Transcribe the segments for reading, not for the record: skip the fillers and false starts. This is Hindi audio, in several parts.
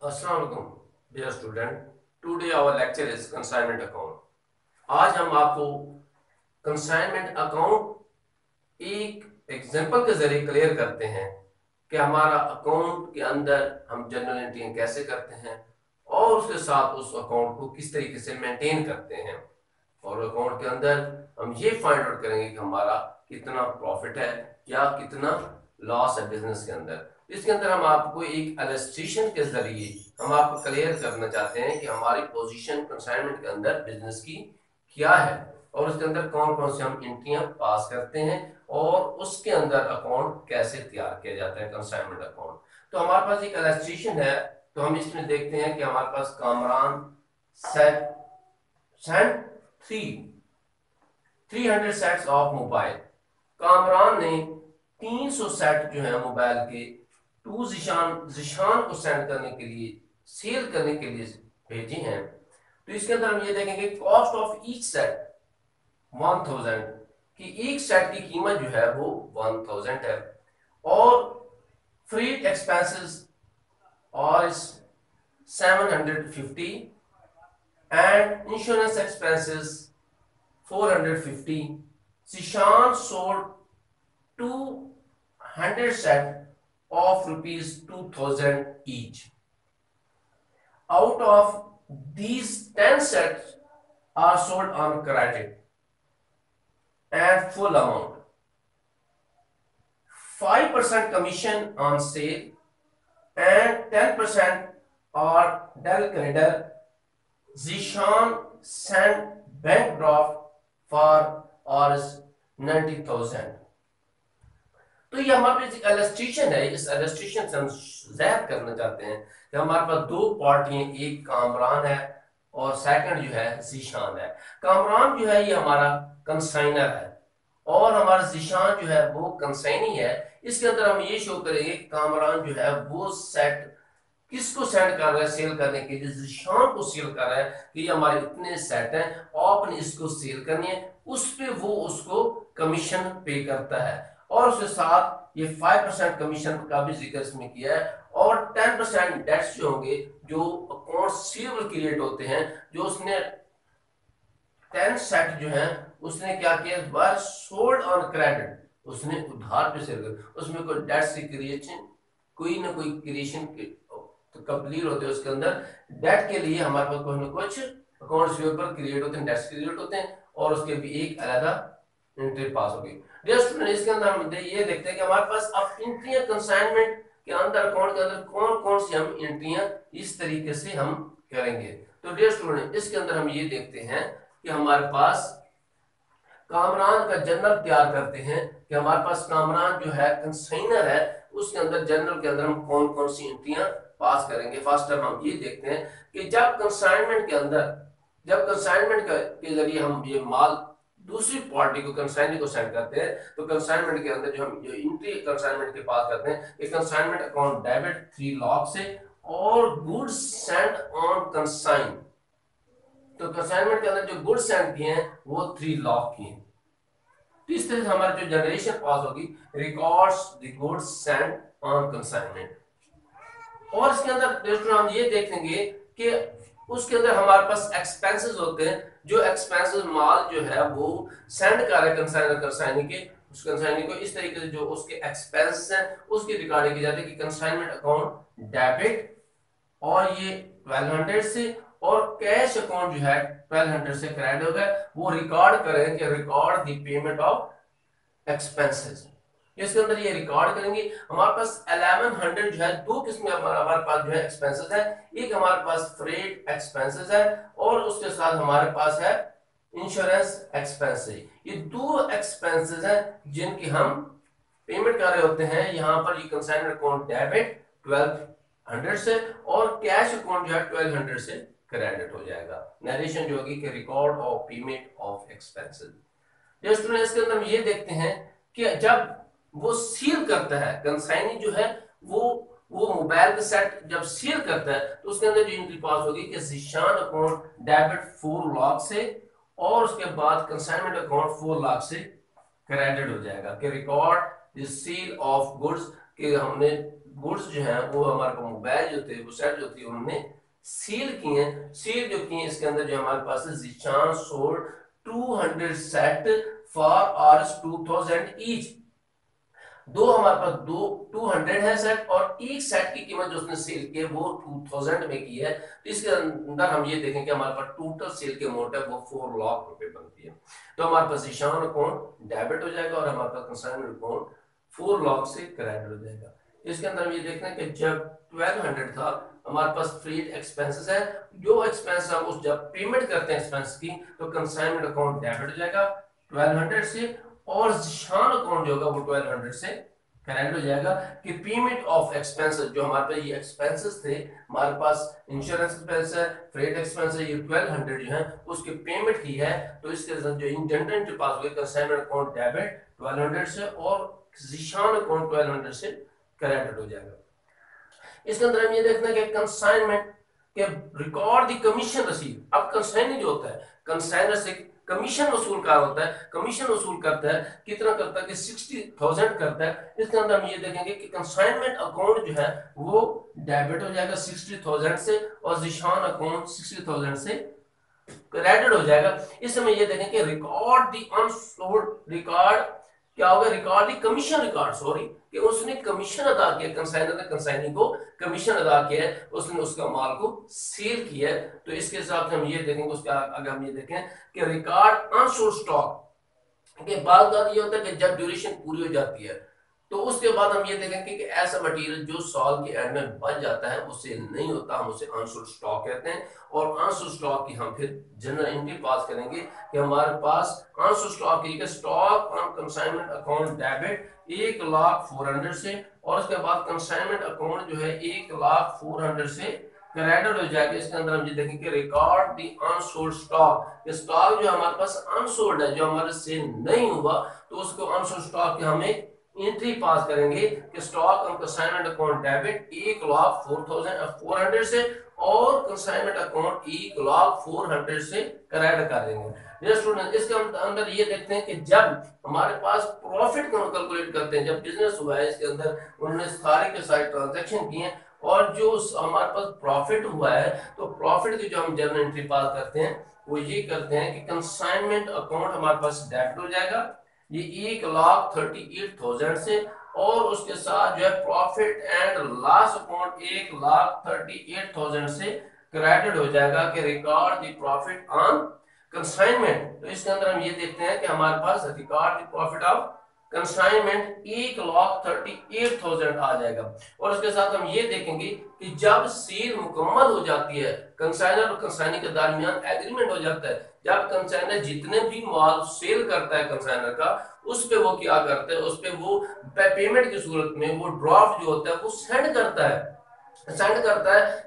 अस्सलाम वालेकुम dear student. Today our lecture is consignment account. आज हम आपको कंसाइनमेंट अकाउंट एक एग्जांपल के जरिए क्लियर करते हैं कि हमारा अकाउंट के अंदर हम जनरल एंट्री कैसे करते हैं और उसके साथ उस अकाउंट को किस तरीके से मेंटेन करते हैं। और अकाउंट के अंदर हम ये फाइंड आउट करेंगे कि हमारा कितना प्रॉफिट है या कितना लॉस है बिजनेस के अंदर। इसके अंदर हम आपको एक एलस्ट्रेशन के जरिए हम आपको क्लियर करना चाहते हैं कि हमारी पोजीशन कंसाइनमेंट के अंदर बिजनेस की क्या है और उसके अंदर कौन कौन से हम एंट्रियां पास करते हैं और उसके अंदर अकाउंट कैसे तैयार किया जाता है कंसाइनमेंट अकाउंट। तो हमारे पास एक एलस्ट्रेशन है, तो हम इसमें देखते हैं कि हमारे पास Kamran set sent three 300 sets of mobile. Kamran ने 300 सेट जो है मोबाइल के टू जिशान जिशान को सेंड करने के लिए, सेल करने के लिए भेजे हैं। तो इसके अंदर हम ये देखेंगे कॉस्ट ऑफ ईच सेट 1000, कि एक सेट की कीमत जो है वो 1000 है। और फ्रीट एक्सपेंसेस और 750 and insurance expenses 450। Zishan sold 200 set of rupees 2000 each. Out of these 10 sets are sold on credit and full amount. 5% commission on sale and 10% are Del Canada. Zishan sent bank draft for Rs 90,000। तो ये हमारे पास एक एलस्ट्रेशन है। इस एलस्ट्रेशन से हम जाहिर करना चाहते हैं कि हमारे पास दो पार्टियां, एक कामरान है और सेकंड जो है जीशान है। कामरान जो है ये हमारा कंसाइनर है और हमारा जीशान जो है वो कंसाइनी है। इसके अंदर हम ये शो करेंगे कामरान जो है वो सेट किसको सेंड कर रहा है सेल करने के लिए, जीशान को सेल कर रहा है कि ये हमारे इतने सेट हैं, आपने इसको सेल करनी है। उस पे वो उसको कमीशन पे करता है और उसके साथ ये 5% कमीशन का भी जिक्र इसमें किया है और 10% डेट्स जो होंगे, जो अकाउंट रिसीवेबल क्रिएट होते हैं, जो उसने 10 सेट जो है उसने क्या किया, वर सोल्ड ऑन क्रेडिट, उसने उधार पे सेल कर, उसमें कोई डेट्स की क्रिएशन, कोई ना कोई क्रिएशन तो कंप्लीट होते हैं। उसके अंदर डेट के लिए हमारे पास कुछ ना कुछ अकाउंट रिसीवेबल क्रिएट होते हैं, डेट्स क्रिएट होते हैं और उसके भी एक अलग एंट्री पास होगी। डियर स्टूडेंट, इसके अंदर हम ये देखते हैं कि हमारे पास अब एंट्रियां कंसाइनमेंट के अंदर, अकाउंट के अंदर कौन कौन सी हम एंट्रियां इस तरीके से हम करेंगे। तो डियर स्टूडेंट, इसके अंदर हम ये देखते हैं कि हमारे पास कामरान का जनरल तैयार करते हैं कि हमारे पास कामरान जो है कंसाइनर है, उसके अंदर जनरल के अंदर हम कौन कौन सी एंट्रियां पास करेंगे। फर्स्ट टाइम हम ये देखते हैं कि जब कंसाइनमेंट के अंदर, जब कंसाइनमेंट के जरिए हम ये माल दूसरी पार्टी को, कंसाइनर को सेंड करते हैं, तो कंसाइनमेंट के अंदर जो हम जो एंट्री कंसाइनमेंट के पास करते हैं, ये कंसाइनमेंट अकाउंट डेबिट 3 लाख से और गुड्स सेंड ऑन कंसाइन। तो कंसाइनमेंट के अंदर जो गुड्स सेंड किए हैं वो 3 लाख की हैं। तो इस तरह से हमारी जो जनरेशन पास होगी, records the goods send on consignment. और इसके अंदर हम ये देखेंगे कि उसके अंदर हमारे पास एक्सपेंसेस होते हैं, जो एक्सपेंसेस माल जो है वो सेंड कर रहे कंसाइनर कंसाइनी के, उस कंसाइनी को इस तरीके से जो उसके एक्सपेंस हैं उसकी रिकॉर्डिंग की जाती है कि कंसाइनमेंट अकाउंट डेबिट और ये 1200 से और कैश अकाउंट जो है 1200 से क्रेडिट हो गया, वो रिकॉर्ड करें कि record the payment of expenses. इसके अंदर ये रिकॉर्ड करेंगे। हमारे पास 1100 जो है, दो किस्में हमारे पास जो है एक्सपेंसेस है, एक हमारे पास फ्रेट एक्सपेंसेस है और उसके साथ हमारे पास है इंश्योरेंस एक्सपेंस। ये दो एक्सपेंसेस हैं जिनकी हम पेमेंट कर रहे होते हैं। यहाँ पर ये कंसाइनमेंट अकाउंट डेबिट 1200 से और कैश अकाउंट जो है 1200 से क्रेडिट हो जाएगा। नरेशन जो होगी कि record of payment of expenses. Students के अंदर हम ये देखते हैं कि जब वो सील करता है, कंसाइनी जो है वो मोबाइल का सेट जब सील करता है, तो उसके अंदर जो एंट्री पास होगी कि जीशान अकाउंट डेबिट 4 लाख से और उसके बाद कंसाइनमेंट अकाउंट 4 लाख से क्रेडिट हो जाएगा कि record the sale of goods कि हमने गुड्स जो है वो हमारे पास मोबाइल जो थे वो सेट जो थी उन्होंने सील किए हैं। सील जो किए इसके अंदर जो हमारे पास है जीशान सोल्ड 200 सेट फॉर आर्स 2000 ईच। दो हमारे पास दो 200 है सेट, और एक सेट की कीमत जो उसने सेल की है वो 2000 में की है। तो इसके अंदर हम ये देखें कि हमारे पास टोटल सेल की अमाउंट है वो 4 लाख रुपए बनती है। तो हमारे पास ईशान अकाउंट डेबिट हो जाएगा और हमारे पास कंसाइनमेंट अकाउंट 4 लाख से क्रेडिट हो जाएगा। इसके अंदर हम ये देखते हैं कि जब 1200 था हमारे पास फ्रीड एक्सपेंसेस है, जो एक्सपेंस हम उस जब पेमेंट करते हैं एक्सपेंस की तो कंसाइनमेंट अकाउंट डेबिट हो जाएगा 1200 से, और जीशान अकाउंट जो होगा वो 1200 से करेक्ट हो जाएगा कि पेमेंट ऑफ एक्सपेंसेस, जो हमारे पास ये एक्सपेंसेस थे, हमारे पास इंश्योरेंस एक्सपेंस है, फ्रेट एक्सपेंस है, ये 1200 जो है उसकी पेमेंट की है। तो इसके साथ जो इंडेंटेंट पास हुए कंसाइनमेंट अकाउंट डेबिट 1200 से और जीशान अकाउंट 1200 से करेक्ट हो जाएगा। इसके अंदर हम ये देखते हैं कि कंसाइनमेंट के रिकॉर्ड द कमीशन रसीव। अब कंसाइनर जो होता है, कंसाइनर से कमीशन वसूल कर होता है, कमीशन वसूल करता है, कितना करता है कि 60,000 करता है। इसके अंदर हम ये देखेंगे कि कंसाइनमेंट अकाउंट जो है वो डेबिट हो जाएगा 60,000 से और जीशान अकाउंट 60,000 से क्रेडिट हो जाएगा। इस समय ये देखें कि रिकॉर्ड दी अनसोल्ड रिकॉर्ड क्या होगा, रिकॉर्ड दी कमीशन रिकॉर्ड, सॉरी, कि उसने कमीशन अदा किया, कंसाइनर ने कंसाइनी को कमीशन अदा किया है, उसने उसका माल को सेल किया है। तो इसके हिसाब से हम ये देखेंगे, उसका अगर हम ये देखें कि रिकॉर्ड अनसोल्ड स्टॉक के बाद ये होता है कि जब ड्यूरेशन पूरी हो जाती है तो उसके बाद हम ये देखेंगे कि ऐसा मटेरियल जो साल के एंड में बच जाता है उससे नहीं होता, हम उसे अनसोल्ड स्टॉक कहते हैं। और अनसोल्ड स्टॉक की हम फिर जनरल एंट्री पास करेंगे कि हमारे पास अनसोल्ड स्टॉक की stock on consignment account debit 1,04,000 से, और उसके बाद कंसाइनमेंट अकाउंट जो है 1,04,000 से क्रेडिट हो जाएगा। इसके अंदर हम ये देखेंगे रिकॉर्ड दी अनसोल्ड स्टॉक, स्टॉक जो हमारे पास अनसोल्ड है, जो हमारे सेल नहीं हुआ, तो उसको अनसोल्ड स्टॉक के हमें एंट्री पास करेंगे कि stock on consignment account debit 1,04,400 से और कंसाइनमेंट अकाउंट 1,04,000 से क्रेडिट कर देंगे। डियर स्टूडेंट, इसके अंदर ये देखते हैं कि जब हमारे पास प्रॉफिट को कैलकुलेट करते हैं, जब बिजनेस हुआ है इसके अंदर उन्होंने सारे के सारे ट्रांजैक्शन किए और जो हमारे पास प्रॉफिट हुआ है, तो प्रॉफिट की जो हम जर्नल एंट्री पास करते हैं वो ये करते हैं कि कंसाइनमेंट अकाउंट हमारे पास डेबिट हो जाएगा ये 1,38,000 से, और उसके साथ जो है प्रॉफिट एंड लॉस अकाउंट 1,38,000 से क्रेडिट हो जाएगा कि record the profit on consignment. तो इसके अंदर हम ये देखते हैं कि हमारे पास record the profit of consignment 1,38,000 आ जाएगा। और उसके साथ हम ये देखेंगे कि जब सेल मुकम्मल हो जाती है, कंसाइनर और कंसाइनी के दरमियान एग्रीमेंट हो जाता है, जब कंसाइनर जितने भी माल सेल करता है कंसाइनर का, उस पे वो क्या करते हैं, उस पे वो पेमेंट की सूरत में वो ड्राफ्ट जो होता है वो सेंड करता है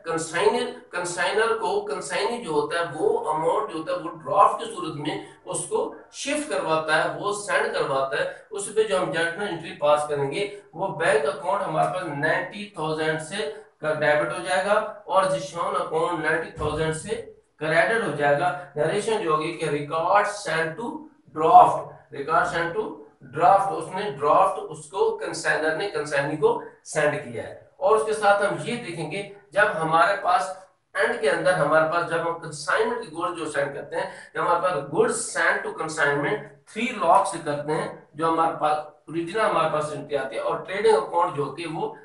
कंसाइनर कंसाइनर को। कंसाइनी जो होता है वो अमाउंट जो होता है वो ड्राफ्ट की सूरत में उसको शिफ्ट करवाता है, वो सेंड करवाता है। उस पे जो हम जर्नल एंट्री पास करेंगे वो बैंक अकाउंट हमारे पास 90,000 से डेबिट हो जाएगा और जीशान अकाउंट 90,000 से क्रेडिट हो जाएगा। नरेशन जो होगी कि record send to draft, record send to draft, उसने ड्राफ्ट उसको कंसाइनर ने कंसाइनी को सेंड किया है। और उसके साथ हम ये देखेंगे जब हमारे पास एंड के अंदर हमारे पास जब हम कंसाइनमेंट की गुड्स जो सेंड करते हैं, जब हमारे पास goods send to consignment 3 lakh से करते हैं, जो हमारे पास ओरिजिनल हमारे पास एंट्री आती है, और ट्रेडिंग अकाउंट जो होती है वो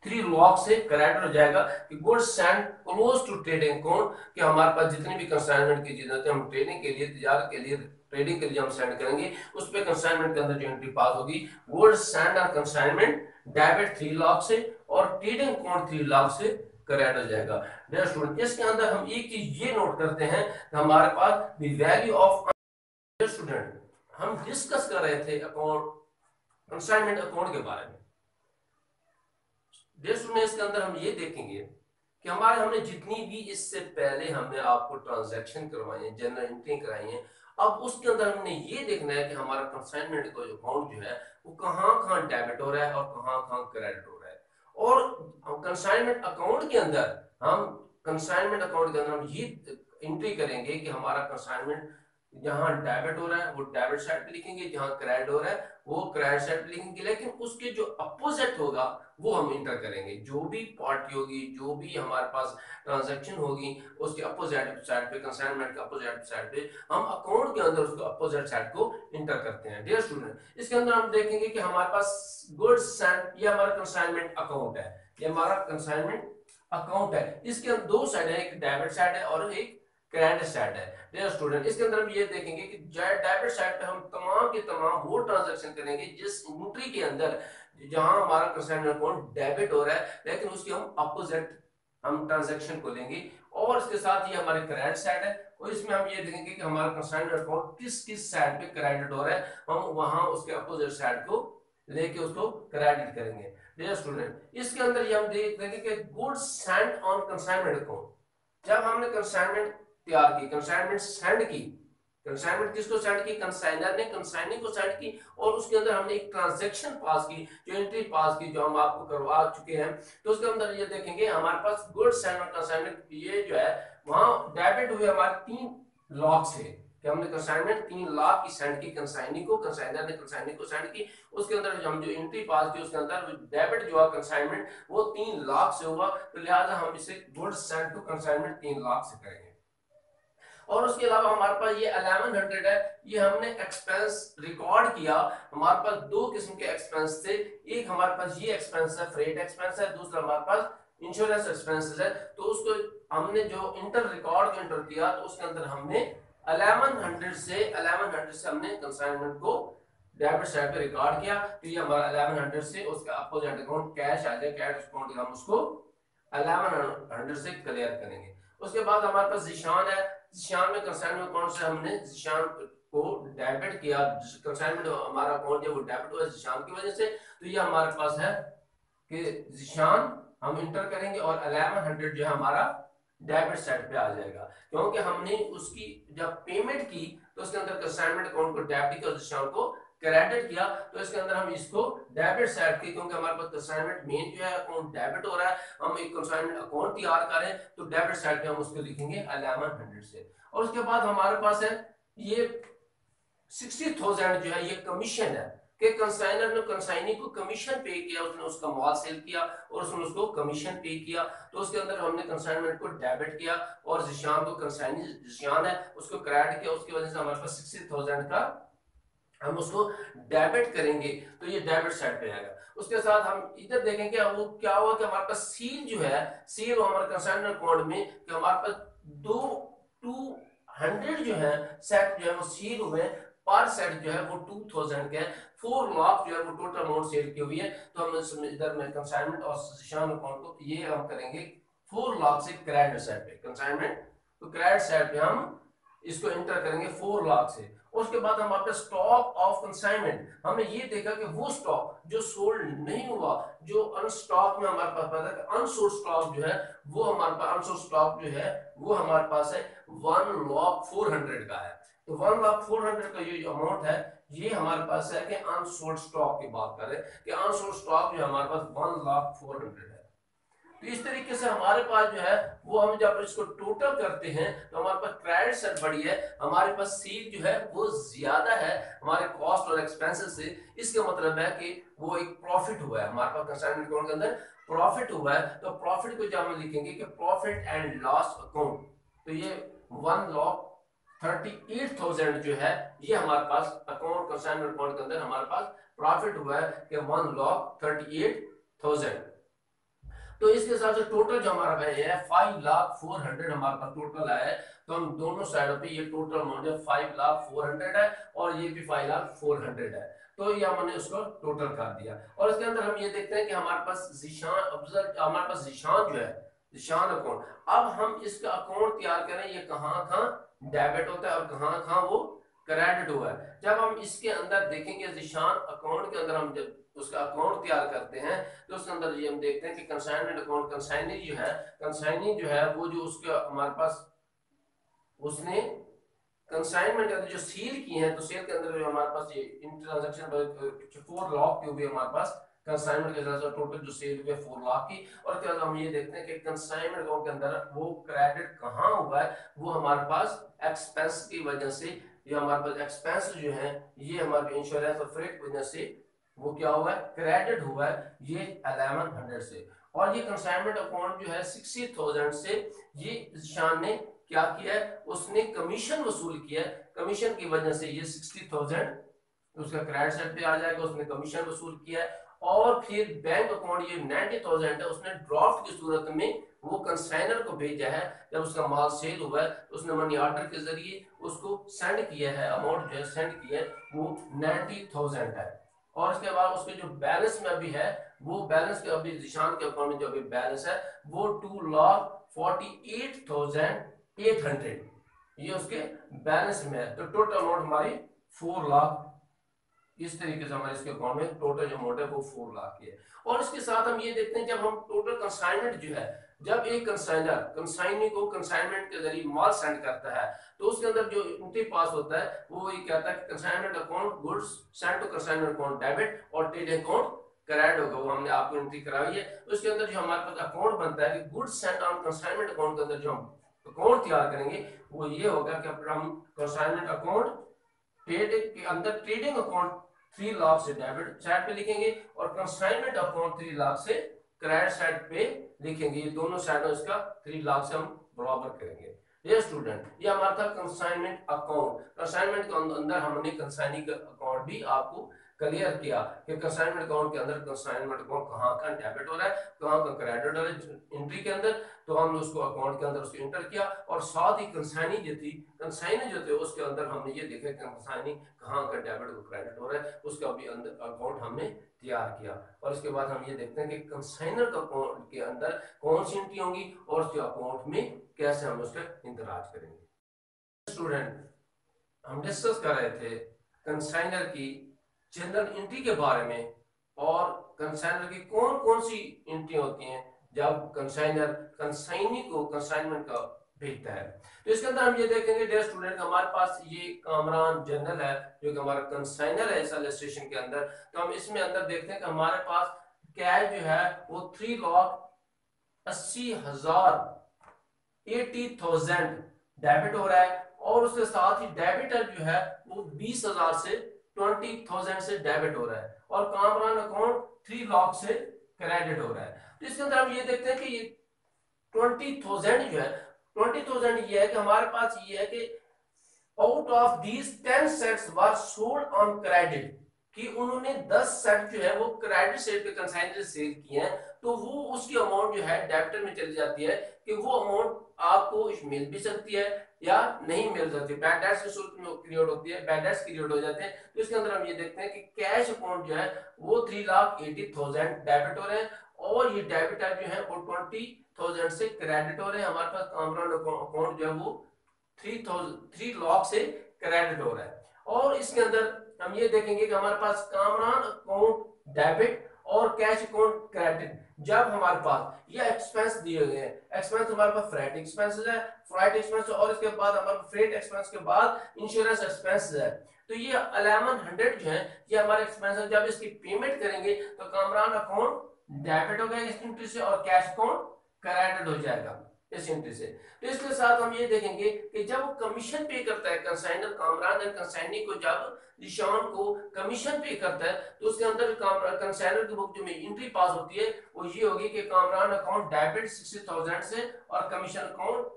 3 लाख से क्रेडिट हो जाएगा कि goods send close to trading account, कि हमारे पास जितनी भी कंसाइनमेंट की चीजें होती है हम ट्रेडिंग के लिए, तिजारत के लिए, ट्रेडिंग के लिए हम सेंड करेंगे, उस पे कंसाइनमेंट के अंदर जो एंट्री पास होगी गुड्स सेंड और कंसाइनमेंट डेबिट 3 लाख से और ट्रेडिंग अकाउंट 3 लाख से क्रेडिट हो जाएगा। डियर स्टूडेंट, इसके अंदर हम एक चीज ये नोट करते हैं कि हमारे पास the value of, dear student हम डिस्कस कर रहे थे अकाउंट कंसाइनमेंट अकाउंट के बारे में। डियर स्टूडेंट, इसके अंदर हम ये देखेंगे कि हमने जितनी भी इससे पहले हमने आपको ट्रांजैक्शन करवाई है, जनरल एंट्री कराई है, अब उसके अंदर हमने ये देखना है कि हमारा कंसाइनमेंट का जो अकाउंट जो है वो कहाँ डेबिट हो रहा है और कहाँ क्रेडिट हो रहा है। और कंसाइनमेंट अकाउंट के अंदर हम ये एंट्री करेंगे कि हमारा कंसाइनमेंट जहां डेबिट हो रहा है वो डेबिट साइड पे लिखेंगे, जहां क्रेडिट हो रहा है वो क्रेडिट साइड पे लिखेंगे, लेकिन उसके जो अपोजिट होगा वो हम इंटर करेंगे। जो भी पार्टी होगी, जो भी हमारे पास ट्रांजैक्शन होगी, उसके अपोजिट साइड पे, कंसाइनमेंट के अपोजिट साइड पे हम अकाउंट के अंदर उसको अपोजिट साइड को इंटर करते हैं। डियर स्टूडेंट, इसके अंदर हम देखेंगे कि हमारे पास गुड्स एंड, ये हमारा कंसाइनमेंट अकाउंट है, ये हमारा कंसाइनमेंट अकाउंट है। इसके अंदर दो साइड है, एक डेबिट साइड है और एक क्रेडिट साइड है। डियर स्टूडेंट, इसके अंदर हम ये देखेंगे कि डेबिट साइड पे हम तमाम के तमाम वो ट्रांजैक्शन करेंगे जिस एंट्री के अंदर जहां हमारा कंसाइनमेंट अकाउंट डेबिट हो रहा है, लेकिन उसकी हम अपोजिट हम ट्रांजैक्शन को लेंगे। और इसके साथ ये हमारी क्रेडिट साइड है, और इसमें हम ये देखेंगे कि हमारा कंसाइनमेंट अकाउंट किस किस साइड पे क्रेडिट हो रहा है, हम वहां उसके अपोजिट साइड को लेके उसको क्रेडिट करेंगे। डियर स्टूडेंट, इसके अंदर ये हम देख देंगे कि goods Saint on consignment account, जब हमने कंसाइनमेंट तैयार की, कंसाइनमेंट सेंड की, कंसाइनमेंट किसको सेंड की, कंसाइनर ने कंसाइनी को सेंड की, और उसके अंदर हमने एक ट्रांजैक्शन पास की, जो एंट्री पास की, जो हम आपको करवा चुके हैं। तो उसके अंदर ये देखेंगे हमारे पास गुड्स एंड कंसाइनमेंट, ये जो है वहां डेबिट हुए हमारे 3 लाख से, कि हमने कंसाइनमेंट 3 लाख की सेंड की कंसाइनी को, कंसाइनर ने कंसाइनी को सेंड की। उसके अंदर हम जो एंट्री पास की उसके अंदर डेबिट जो है कंसाइनमेंट वो 3 लाख से हुआ, तो लिहाजा हम इसे goods send to consignment 3 lakh से करेंगे। और उसके अलावा हमारे पास ये 1100 है, ये हमने एक्सपेंस रिकॉर्ड किया। हमारे पास दो किस्म के एक्सपेंस थे, एक हमारे पास ये एक्सपेंस है, फ्रेट एक्सपेंस है, दूसरा हमारे पास इंश्योरेंस एक्सपेंसेस है। तो उसको हमने जो इंटर रिकॉर्ड को इंटर किया, तो उसके अंदर हमने 1100 से हमने कंसाइनमेंट को डेबिट साइड पे रिकॉर्ड किया। तो ये हमारा 1100 से उसका अपोजिट अकाउंट कैश आ जाए, कैश अकाउंट हम उसको 1100 से क्लियर करेंगे। उसके बाद हमारे पास जिशान है, जिशान में कंसाइनमेंट अकाउंट से हमने जिशान को डेबिट किया, कंसाइनमेंट हमारा अकाउंट है वो डेबिट हुआ जिशान की वजह से। तो ये हमारे पास है कि जिशान हम इंटर करेंगे और 1100 जो है हमारा डेबिट साइड पे आ जाएगा, क्योंकि हमने उसकी जब पेमेंट की तो उसके अंदर कंसाइनमेंट अकाउंट को डेबिट किया और जिशान को क्रेडिट किया। तो इसके अंदर हम इसको डेबिट साइड की, क्योंकि हमारे पास कंसाइनमेंट मेन जो है अकाउंट डेबिट हो रहा है, हम एक कंसाइनमेंट अकाउंट तैयार करें, तो डेबिट साइड पे हम उसको लिखेंगे 1100 से। और उसके बाद हमारे पास है ये 60,000 जो है ये कमीशन है, कि कंसाइनर ने कंसाइनी को कमीशन पे किया, उसने उसका माल सेल किया और उसने उसको कमीशन पे किया। तो उसके अंदर हमने कंसाइनमेंट को डेबिट किया और जिशान को, कंसाइनी जिशान है उसको क्रेडिट किया, उसकी वजह से हमारे पास 60,000 का हम उसको डेबिट करेंगे। तो ये डेबिट साइड पे आएगा। उसके साथ हम इधर देखेंगे वो क्या हुआ कि हमारे पास सील जो है, सील हमारे कंसाइनर अकाउंट में कि हमारे पास दो 200 जो है सेट जो है वो सील हुए, पर सेट जो है वो 2000 के है, 4 लाख जो है वो टोटल अमाउंट सेल की हुई है। तो हम इधर में कंसाइनमेंट और जिशान अकाउंट को ये हम करेंगे 4 लाख से क्रेडिट साइड पे, कंसाइनमेंट तो क्रेडिट साइड पे हम इसको एंटर करेंगे 4 लाख से। उसके बाद हम आपके स्टॉक ऑफ कंसाइनमेंट, हमने ये देखा कि वो स्टॉक जो सोल्ड नहीं हुआ, जो अनस्टॉक में हमारे पास पता है अनसोल्ड स्टॉक जो है वो हमारे पास, अनसोल्ड स्टॉक जो है वो हमारे पास है 1,04,000 का है। तो 1,04,000 का ये जो अमाउंट है ये हमारे पास है कि अनसोल्ड स्टॉक की बात करें कि अनसोल्ड स्टॉक जो हमारे पास 1,04,000 है। तो इस तरीके से हमारे पास जो है वो हम जब इसको टोटल करते हैं तो हमारे पास क्रेडिट साइड बड़ी है, हमारे पास सील जो है वो ज्यादा है हमारे कॉस्ट और एक्सपेंसेस से। इसका मतलब है कि वो एक प्रॉफिट हुआ है हमारे पास कंसाइनमेंट अकाउंट के अंदर, प्रॉफिट हुआ है। तो प्रॉफिट को जब हम लिखेंगे कि प्रॉफिट एंड लॉस अकाउंट, तो ये 1,38,000 जो है ये हमारे पास अकाउंट, कंसाइनमेंट अकाउंट के अंदर हमारे पास प्रॉफिट हुआ है कि 1,38,000। तो इसके हिसाब से टोटल जो हमारा है 5,04,000 हमारे पास टोटल आया है। तो हम दोनों साइडों पे ये टोटल अमाउंट है 5,04,000 है और ये भी 5,04,000 है। तो ये हमने उसको टोटल कर दिया। और इसके अंदर हम ये देखते हैं कि हमारे पास जिशान, हमारे पास जिशान जो है, जिशान अकाउंट, अब हम इसका अकाउंट तैयार करें, ये कहाँ कहाँ डेबिट होता है और कहाँ कहाँ वो क्रेडिट हुआ है। जब हम इसके अंदर देखेंगे जिशान अकाउंट के अंदर हम जब उसका अकाउंट तैयार करते हैं तो उसके अंदर ये हम देखते हैं कि कंसाइनमेंट अकाउंट, कंसाइनी जो है, कंसाइनी जो है वो जो उसके हमारे पास उसने कंसाइनमेंट के अंदर जो सील की है, तो सेल के अंदर जो हमारे पास ये इन ट्रांजेक्शन 4 लाख की हुई हमारे पास कंसाइनमेंट के अंदर टोटल जो सेल हुई है 4 लाख की। और क्या हम ये देखते हैं कि कंसाइनमेंट अकाउंट के अंदर वो क्रेडिट कहाँ हुआ है, वो हमारे पास एक्सपेंस की वजह से ये हमारे पास एक्सपेंस जो है ये हमारे इंश्योरेंस और फ्रेट की वजह से वो क्या हुआ है, क्रेडिट हुआ है ये 1100 से। और ये कंसाइनमेंट अकाउंट जो है 60,000 से ये शान ने क्या किया है, उसने कमीशन वसूल किया है, कमीशन की वजह से ये 60,000 उसका क्रेडिट साइड पे आ जाएगा, उसने कमीशन वसूल किया है। और फिर बैंक अकाउंट ये 90,000 है, उसने ड्राफ्ट की सूरत में वो कंसाइनर को भेजा है, जब उसका माल सेल हुआ है तो उसने मनी ऑर्डर के जरिए उसको सेंड किया है, अमाउंट जो है सेंड किया है वो 90,000 है। और इसके बाद उसके जो बैलेंस में अभी है, वो बैलेंस के अभी जिशान के अकाउंट में जो अभी बैलेंस है वो 2,48,800 ये उसके बैलेंस में है। तो टोटल अमाउंट हमारी 4 लाख, इस तरीके से हमारे इसके अकाउंट में टोटल जो अमाउंट है वो 4 लाख की है। और इसके साथ हम ये देखते हैं जब हम टोटल कंसाइनमेंट जो है, जब एक कंसाइनर कंसाइनी को कंसाइनमेंट के जरिए माल सेंड करता है तो उसके अंदर जो एंट्री पास होता है वो ये कहता है कि consignment account goods send to consignment account debit और ट्रेड अकाउंट क्रेडिट होगा, वो हमने आपको एंट्री कराई है। उसके अंदर जो हमारे पास अकाउंट बनता है कि goods send on consignment account के अंदर जो हम अकाउंट तैयार करेंगे वो ये होगा कि हम कंसाइनमेंट अकाउंट ट्रेड के अंदर ट्रेडिंग अकाउंट 3 लाख से डेबिट साइड पे लिखेंगे और कंसाइनमेंट अकाउंट 3 लाख से क्रेडिट साइड पे लिखेंगे। ये दोनों साइडों इसका 3 लाख से हम बराबर करेंगे। ये स्टूडेंट ये हमारा था कंसाइनमेंट अकाउंट। कंसाइनमेंट के अंदर हमने कंसाइनी का अकाउंट भी आपको क्लियर किया कि कंसाइनमेंट अकाउंट के अंदर कंसाइनमेंट अकाउंट कहाँ का डेबिट हो रहा है कहाँ का क्रेडिट हो रहा है एंट्री के अंदर, तो हमने उसको अकाउंट के अंदर उसको एंटर किया। और साथ ही कंसाइनी जो थी, कंसाइनी जो थे उसके अंदर हमने ये देखा कि कंसाइनी कहाँ का डेबिट को क्रेडिट हो रहा है उसका भी अंदर अकाउंट हमने तैयार किया। और इसके बाद हम ये देखते हैं कि कंसाइनर का अकाउंट के अंदर कौन सी एंट्री होंगी और उसके अकाउंट में कैसे हम उसका इंतराज करेंगे। स्टूडेंट हम डिस्कस कर रहे थे कंसाइनर की जनरल एंट्री के बारे में और कंसाइनर की कौन कौन सी एंट्री होती हैं जब कंसाइनर कंसाइनी को कंसाइनमेंट का भेजता है। तो इसके अंदर हम ये देखेंगे डियर स्टूडेंट हमारे पास ये कामरान जनरल है जो कि हमारा कंसाइनर है इस रजिस्ट्रेशन के अंदर। तो हम इसमें अंदर देखते हैं कि हमारे पास कैश जो है वो 3,80,000 डेबिट हो रहा है और उसके साथ ही डेबिटर जो है वो 20,000 से 20,000 से डेबिट हो रहा है और कामरान अकाउंट 3 लाख से क्रेडिट हो रहा है। तो इसके अंदर हम ये देखते हैं कि ये 20,000 जो है 20,000 ये है कि हमारे पास ये है कि out of these 10 sets were sold on credit, कि उन्होंने 10 सेट जो है वो क्रेडिट सेट पे कंसाइनर सेल किए हैं, तो वो उसकी अमाउंट जो है डेबिटर में चली जाती है कि वो अमाउंट आपको मिल भी सकती है या नहीं मिल सकती। बैड डेट्स की सूरत में क्रिएट होती है, बैड डेट्स क्रिएट हो जाते हैं। तो इसके अंदर हम ये देखते हैं कि कैश अकाउंट जो है वो 3,80,000 डेबिट हो रहे हैं और ये डेबिटर जो है वो 20,000 से क्रेडिट हो रहे हैं। हमारे पास कामरान अकाउंट जो है वो 3 लाख से क्रेडिट हो रहा है। और इसके अंदर हम ये देखेंगे कि हमारे पास कामरान अकाउंट डेबिट और कैश अकाउंट क्रेडिट, जब हमारे पास ये एक्सपेंस दिए गए हैं, एक्सपेंस हमारे पास फ्राइट एक्सपेंसेस है, फ्राइट एक्सपेंस और इसके बाद हमारे फ्रेट एक्सपेंस के बाद इंश्योरेंस एक्सपेंस है। तो ये 1100 जो है ये हमारे एक्सपेंस है। जब इसकी पेमेंट करेंगे तो कामरान अकाउंट डेबिट हो गया इस एंट्री से और कैश अकाउंट क्रेडिट हो जाएगा इस एंट्री से। तो इसके साथ हम ये देखेंगे कि जब वो कमीशन पे करता है कंसाइनर कामरान और कंसाइनी को, जब निशान को कमीशन पे करता है तो उसके अंदर कंसाइनर की बुक जो में एंट्री पास होती है वो ये होगी कि कामरान अकाउंट डेबिट 60,000 से और कमीशन अकाउंट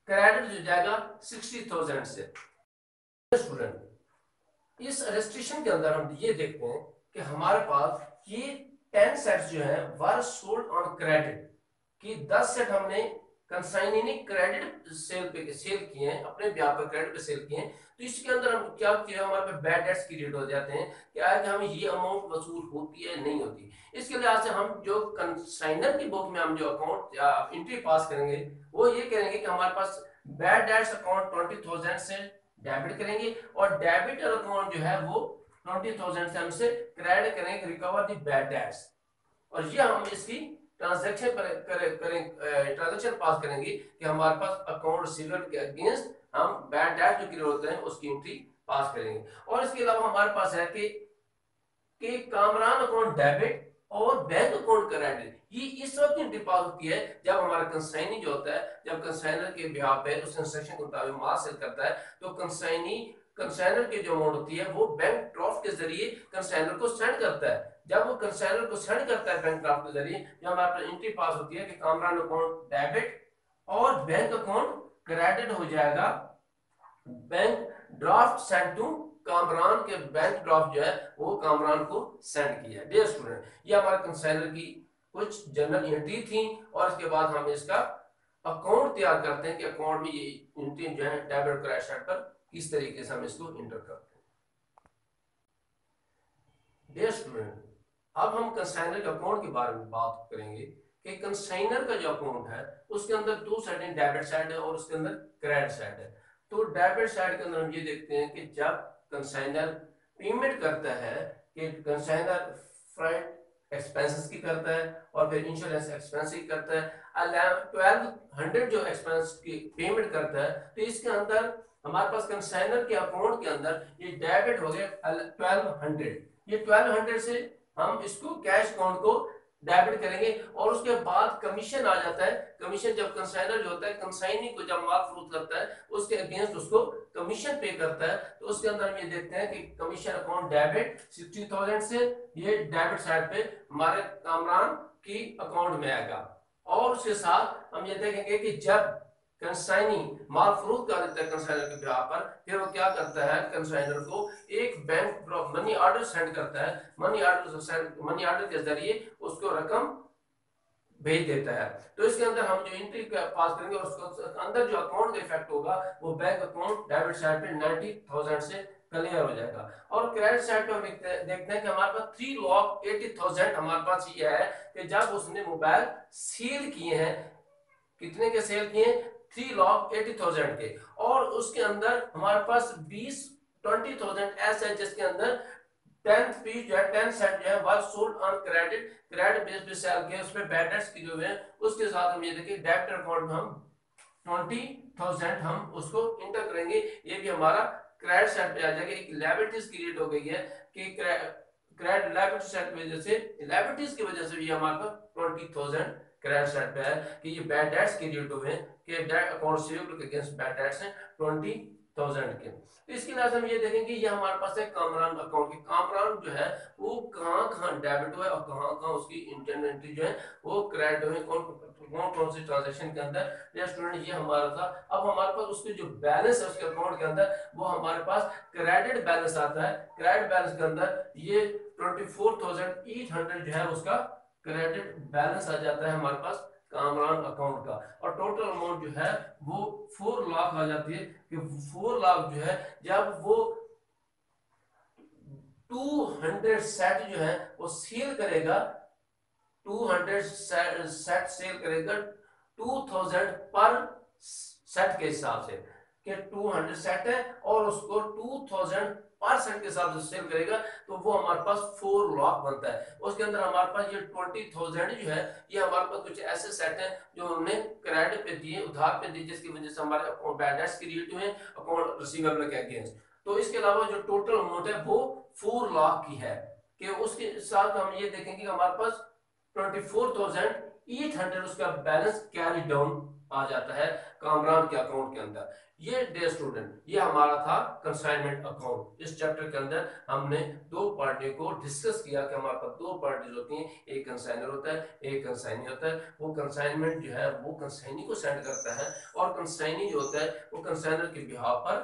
क्रेडिट हो जाएगा 60,000 से। स्टूडेंट इस रजिस्ट्रेशन के अंदर हम ये देखते हैं कि हमारे पास ये 10 सेट्स जो है वर सोल्ड ऑन क्रेडिट, कि 10 सेट हमने कंसाइनी ने क्रेडिट सेल पे सेल किए हैं, अपने ब्याह पर क्रेडिट पे सेल किए हैं। तो इसके अंदर हम क्या किया, हमारे पे बैड डेट्स क्रिएट हो जाते हैं कि आज हमें ये अमाउंट वसूल होती है नहीं होती। इसके लिहाज से हम जो कंसाइनर की बुक में हम जो अकाउंट एंट्री पास करेंगे वो ये करेंगे कि हमारे पास बैड डेट्स अकाउंट 20,000 से डेबिट करेंगे और डेबिट अकाउंट जो है वो 20,000 से हमसे क्रेडिट करेंगे, रिकवर द बैड डेट्स। और ये हम इसकी ट्रांजैक्शन ट्रांजैक्शन पास करेंगे कि हमारे पास अकाउंट रिसीवर के अगेंस्ट हम बैड डेट जो क्लियर होते हैं उसकी एंट्री पास करेंगे। और इसके अलावा हमारे पास है कि कामरान अकाउंट डेबिट और बैंक अकाउंट क्रेडिट ये इस वक्त एंट्री पास होती है जब हमारा कंसाइनी जो होता है, जब कंसाइनर के बिहाफ पे उस इंस्ट्रक्शन के मुताबिक माल सेल करता है, तो कंसाइनर की जो अमाउंट होती है वो बैंक ड्राफ्ट के जरिए कंसाइनर को सेंड करता है। जब वो कंसाइनर को सेंड करता है बैंक ड्राफ्ट के जरिए, जब हमारे पास एंट्री पास होती है कि कामरान अकाउंट डेबिट और बैंक अकाउंट क्रेडिट हो जाएगा, bank draft send to Kamran के, बैंक ड्राफ्ट जो है वो कामरान को सेंड किया। डियर स्टूडेंट, ये हमारे कंसाइनर की कुछ जनरल एंट्री थी और इसके बाद हम इसका अकाउंट तैयार करते हैं कि अकाउंट में ये एंट्री जो है डेबिट क्रेडिट साइड पर किस तरीके से हम इसको इंटर करते हैं। डियर स्टूडेंट, अब हम कंसाइनर के अकाउंट के बारे में बात करेंगे कि कंसाइनर का जो अकाउंट है उसके अंदर दो साइड है, डेबिट साइड है और उसके अंदर क्रेडिट साइड है। तो डेबिट साइड के अंदर हम ये देखते हैं कि जब कंसाइनर पेमेंट करता है कि कंसाइनर फ्राइट एक्सपेंसेस की करता है और फिर इंश्योरेंस एक्सपेंस की करता है, 1200 जो एक्सपेंस की पेमेंट करता है, तो इसके अंदर हमारे पास कंसाइनर के अकाउंट के अंदर ये डेबिट हो गया 1200। ये 1200 से हम इसको कैश अकाउंट को डेबिट करेंगे और उसके बाद कमीशन आ जाता है। कमीशन जब कंसाइनर जो होता है कंसाइनी को जब माल फरोख्त करता है उसके अगेंस्ट उसको कमीशन पे करता है, तो उसके अंदर हम ये देखते हैं कि कमीशन अकाउंट डेबिट 60,000 से ये डेबिट साइड पे हमारे कामरान की अकाउंट में आएगा। और उसके साथ हम ये देखेंगे कि जब कंसाइनी माल फरोख्त कर देता है कंसाइनर के बिहाफ पर, फिर वो क्या करता है, कंसाइनर को एक बैंक मनी ऑर्डर सेंड करता है, मनी ऑर्डर के जरिए उसको रकम भेज देता है। तो इसके अंदर हम जो एंट्री पास करेंगे और उसके अंदर जो अकाउंट का इफेक्ट होगा वो बैंक अकाउंट डेबिट साइड पे 90,000 से क्लियर हो जाएगा। और क्रेडिट साइड पे हम देखते हैं कि हमारे पास 3,80,000 हमारे पास ये है कि जब उसने मोबाइल सेल किए हैं, कितने के सेल किए, 3,80,000 के, और उसके अंदर हमारे पास 20,000 ऐसे है जिसके अंदर 10 पीस जो है 10 सेट जो है वह सोल्ड ऑन क्रेडिट बेस पे सेल किए, उसमें बैड डेट्स की जो है उसके साथ हम ये देखिए डेबिट अकाउंट में हम 20,000 हम उसको इंटर करेंगे। ये भी हमारा क्रेडिट साइड पे आ जाएगा। एक लायबिलिटीज क्रिएट हो गई है कि क्रेडिट लायबिलिटी साइड की वजह से, लायबिलिटीज की वजह से भी हमारे पास 20,000 क्रेडिट साइड पे है कि ये बैड डेट्स क्रिएट हुए हैं कि डेट अकाउंट रिसीवेबल के अगेंस्ट बैड डेट्स हैं 20,000 के। तो इसके लिए हम ये देखेंगे ये हमारे पास है कामरान अकाउंट की, कामरान जो है वो कहाँ कहाँ डेबिट हुआ है और कहाँ कहाँ उसकी इंटरनल एंट्री जो है वो क्रेडिट हुए, कौन कौन सी ट्रांजेक्शन के अंदर। ये स्टूडेंट ये हमारा था। अब हमारे पास उसके जो बैलेंस है उसके अकाउंट के अंदर वो हमारे पास क्रेडिट बैलेंस आता है। क्रेडिट बैलेंस के अंदर ये 24,800 जो है उसका क्रेडिट बैलेंस आ जाता है हमारे पास कामरान अकाउंट का, और टोटल अमाउंट जो है वो 4 लाख आ जाती है कि 4 लाख जो है जब वो 200 सेट जो है वो सेल करेगा, 200 सेट सेल करेगा 2,000 पर सेट के हिसाब से कि 200 सेट है और उसको 2,000 पर सेट के हिसाब से सेल करेगा, तो वो हमारे पास 4 लाख बनता है। उसके अंदर हमारे पास ये 20,000 जो है ये हमारे पास कुछ ऐसे सेट हैं जो हमने क्रेडिट पे दिए, उधार पे दिए, जिसकी वजह से हमारे अकाउंट बैड डेट्स क्रिएट हुए अकाउंट रिसीवेबल के अगेंस्ट। तो इसके अलावा जो टोटल अमाउंट है वो 4 लाख की है कि उसके साथ हम ये देखेंगे कि हमारे पास 24,800 उसका बैलेंस कैरी डाउन आ जाता है कामरान के अकाउंट के अंदर। ये डे स्टूडेंट ये हमारा था कंसाइनमेंट अकाउंट। इस चैप्टर के अंदर हमने दो पार्टियों को डिस्कस किया कि हमारे पास दो पार्टीज होती हैं, एक कंसाइनर होता है एक कंसाइनी होता है। वो कंसाइनमेंट जो है वो कंसाइनी को सेंड करता है और कंसाइनी जो होता है वो कंसाइनर के बिहाफ पर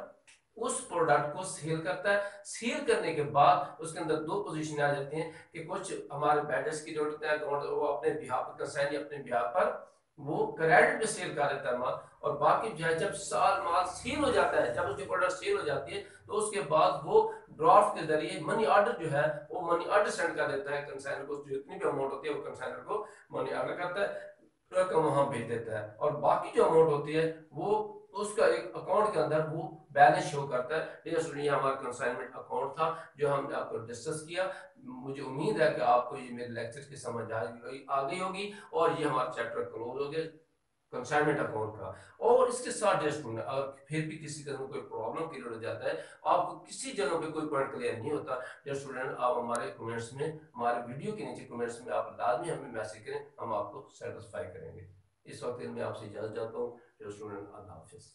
उस प्रोडक्ट को सेल करता है। सेल करने के बाद उसके अंदर दो पोजीशन आ जाती हैं कि कुछ हमारे बैडर्स की जरूरत है, वो अपने बिहाफ पर कंसाइनी अपने बिहाफ पर वो क्रेडिट पे सेल कर देता है माल, और बाकी जो है जब साल माल सेल हो जाता है, जब उसकी प्रोडक्ट सेल हो जाती है तो उसके बाद वो ड्राफ्ट के जरिए मनी ऑर्डर जो है वो मनी ऑर्डर सेंड कर देता है कंसाइनर को। जितनी भी अमाउंट होती है वो कंसाइनर को मनी ऑर्डर करता है, रकम वहां भेज देता है, और बाकी जो अमाउंट होती है वो उसका एक अकाउंट के अंदर वो बैलेंस शो करता है। ये हमारा कंसाइनमेंट अकाउंट था जो हमने आपको डिस्कस किया। मुझे उम्मीद है कि आपको ये मेरे लेक्चर की समझ आ गई होगी और ये हमारा चैप्टर क्लोज हो गया। कंसाइनमेंट अकाउंट का। और इसके साथ डियर स्टूडेंट, अगर फिर भी किसी तरह कोई प्रॉब्लम क्लियर हो जाता है, आपको किसी जगह पे कोई पॉइंट क्लियर नहीं होता, डियर स्टूडेंट आप हमारे कमेंट्स में, हमारे वीडियो के नीचे कमेंट्स में आप लाजमी हमें मैसेज करें, हम आपको सेटिस्फाई करेंगे। इस वक्त मैं आपसे इजाजत चाहता हूँ डियर स्टूडेंट, अल्लाह हाफिज।